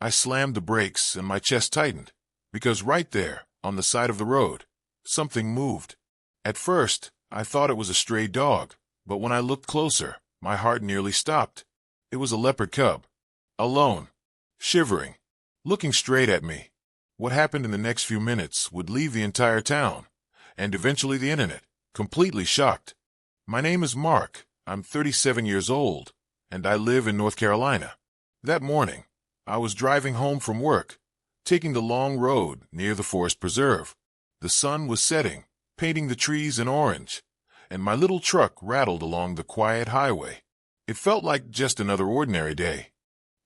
I slammed the brakes and my chest tightened, because right there, on the side of the road, something moved. At first, I thought it was a stray dog, but when I looked closer, my heart nearly stopped. It was a leopard cub. Alone. Shivering. Looking straight at me. What happened in the next few minutes would leave the entire town, and eventually the internet, completely shocked. My name is Mark. I'm 37 years old, and I live in North Carolina. That morning, I was driving home from work, taking the long road near the forest preserve. The sun was setting, painting the trees in orange, and my little truck rattled along the quiet highway. It felt like just another ordinary day.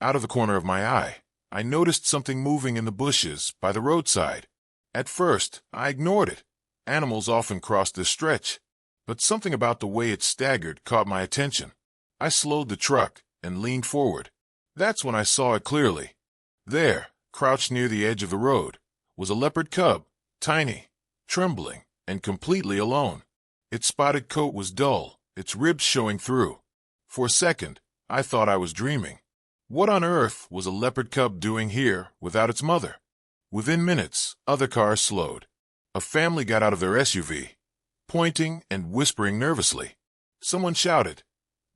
Out of the corner of my eye, I noticed something moving in the bushes by the roadside. At first, I ignored it. Animals often cross this stretch, but something about the way it staggered caught my attention. I slowed the truck and leaned forward. That's when I saw it clearly. There, crouched near the edge of the road, was a leopard cub, tiny, trembling, and completely alone. Its spotted coat was dull, its ribs showing through. For a second, I thought I was dreaming. What on earth was a leopard cub doing here without its mother? Within minutes, other cars slowed. A family got out of their SUV, pointing and whispering nervously. Someone shouted,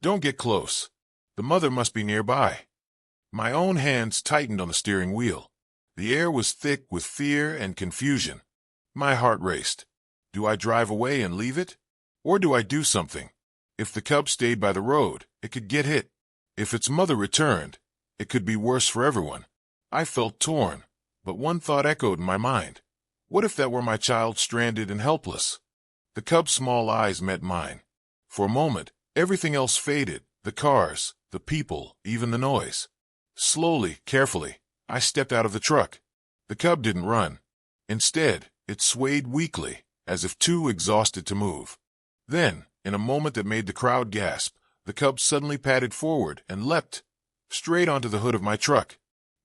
"Don't get close. The mother must be nearby." My own hands tightened on the steering wheel. The air was thick with fear and confusion. My heart raced. Do I drive away and leave it? Or do I do something? If the cub stayed by the road, it could get hit. If its mother returned, it could be worse for everyone. I felt torn, but one thought echoed in my mind. What if that were my child stranded and helpless? The cub's small eyes met mine. For a moment, everything else faded, the cars, the people, even the noise. Slowly, carefully, I stepped out of the truck. The cub didn't run. Instead, it swayed weakly, as if too exhausted to move. Then, in a moment that made the crowd gasp, the cub suddenly padded forward and leapt straight onto the hood of my truck.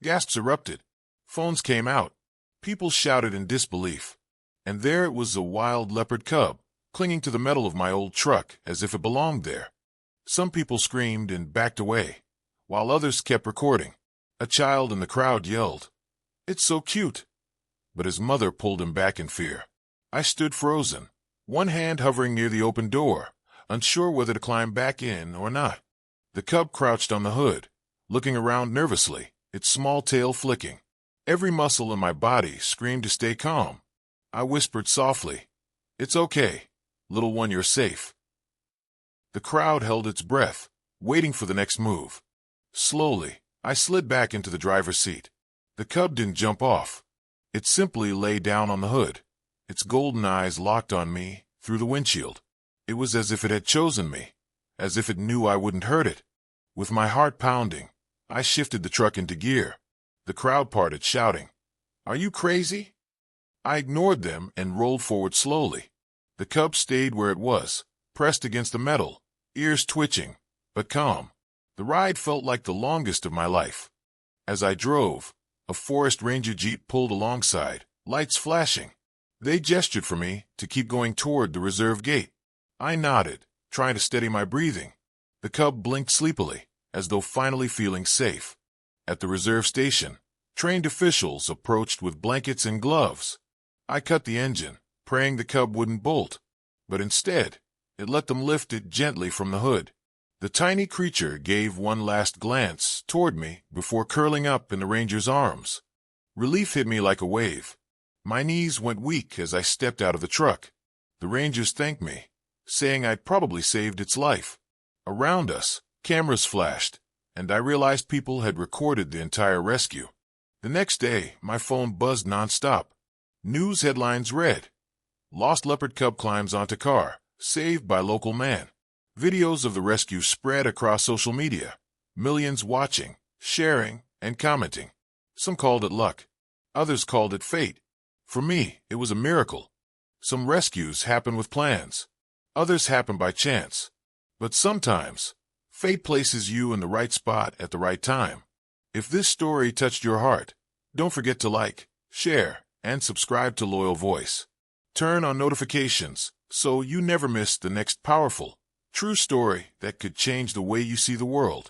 Gasps erupted. Phones came out. People shouted in disbelief. And there it was, a wild leopard cub, clinging to the metal of my old truck as if it belonged there. Some people screamed and backed away, while others kept recording. A child in the crowd yelled, "It's so cute!" But his mother pulled him back in fear. I stood frozen, one hand hovering near the open door, unsure whether to climb back in or not. The cub crouched on the hood, looking around nervously, its small tail flicking. Every muscle in my body screamed to stay calm. I whispered softly, "It's okay, little one, you're safe." The crowd held its breath, waiting for the next move. Slowly, I slid back into the driver's seat. The cub didn't jump off. It simply lay down on the hood, its golden eyes locked on me through the windshield. It was as if it had chosen me, as if it knew I wouldn't hurt it. With my heart pounding, I shifted the truck into gear. The crowd parted, shouting, "Are you crazy?" I ignored them and rolled forward slowly. The cub stayed where it was, pressed against the metal, ears twitching, but calm. The ride felt like the longest of my life. As I drove, a forest ranger jeep pulled alongside, lights flashing. They gestured for me to keep going toward the reserve gate. I nodded, trying to steady my breathing. The cub blinked sleepily, as though finally feeling safe. At the reserve station, trained officials approached with blankets and gloves. I cut the engine, praying the cub wouldn't bolt, but instead, it let them lift it gently from the hood. The tiny creature gave one last glance toward me before curling up in the ranger's arms. Relief hit me like a wave. My knees went weak as I stepped out of the truck. The rangers thanked me, saying I'd probably saved its life. Around us, cameras flashed, and I realized people had recorded the entire rescue. The next day, my phone buzzed nonstop. News headlines read, "Lost leopard cub climbs onto car, saved by local man." Videos of the rescue spread across social media, millions watching, sharing, and commenting. Some called it luck. Others called it fate. For me, it was a miracle. Some rescues happen with plans. Others happen by chance. But sometimes, fate places you in the right spot at the right time. If this story touched your heart, don't forget to like, share, and subscribe to Loyal Voice. Turn on notifications so you never miss the next powerful, true story that could change the way you see the world.